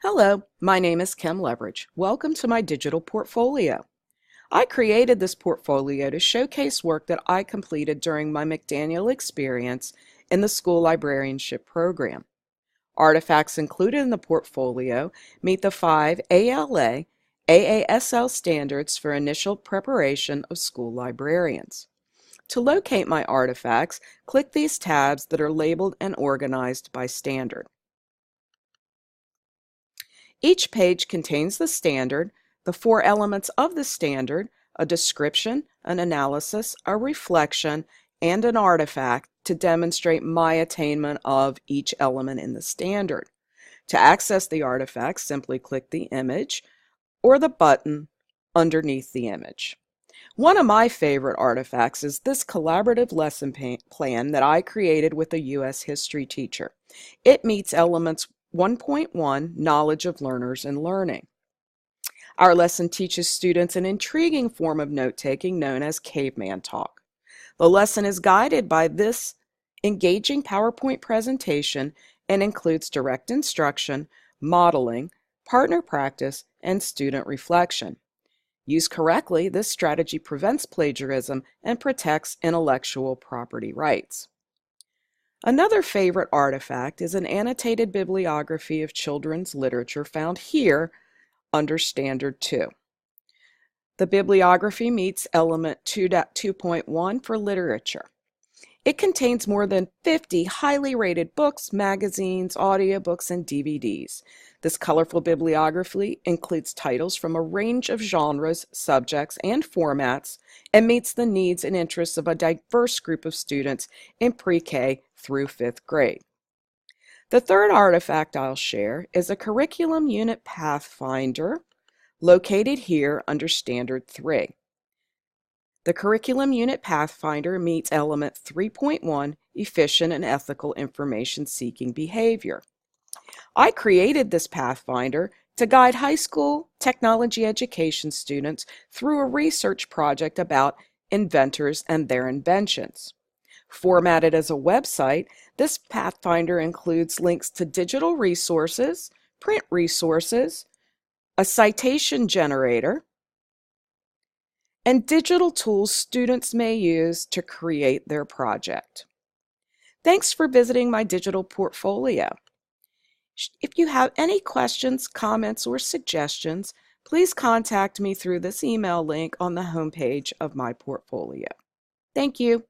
Hello, my name is Kim Leverage. Welcome to my digital portfolio. I created this portfolio to showcase work that I completed during my McDaniel experience in the school librarianship program. Artifacts included in the portfolio meet the 5 ALA AASL standards for initial preparation of school librarians. To locate my artifacts, click these tabs that are labeled and organized by standard. Each page contains the standard, the 4 elements of the standard, a description, an analysis, a reflection, and an artifact to demonstrate my attainment of each element in the standard. To access the artifact, simply click the image or the button underneath the image. One of my favorite artifacts is this collaborative lesson plan that I created with a U.S. history teacher. It meets elements 1.1, Knowledge of Learners and Learning. Our lesson teaches students an intriguing form of note-taking known as caveman talk. The lesson is guided by this engaging PowerPoint presentation and includes direct instruction, modeling, partner practice, and student reflection. Used correctly, this strategy prevents plagiarism and protects intellectual property rights. Another favorite artifact is an annotated bibliography of children's literature found here under Standard 2. The bibliography meets element 2.2.1 for literature. It contains more than 50 highly rated books, magazines, audiobooks, and DVDs. This colorful bibliography includes titles from a range of genres, subjects, and formats, and meets the needs and interests of a diverse group of students in pre-K through 5th grade. The third artifact I'll share is a Curriculum Unit Pathfinder located here under Standard 3. The Curriculum Unit Pathfinder meets element 3.1, Efficient and Ethical Information Seeking Behavior. I created this Pathfinder to guide high school technology education students through a research project about inventors and their inventions. Formatted as a website, this Pathfinder includes links to digital resources, print resources, a citation generator, and digital tools students may use to create their project. Thanks for visiting my digital portfolio. If you have any questions, comments, or suggestions, please contact me through this email link on the homepage of my portfolio. Thank you.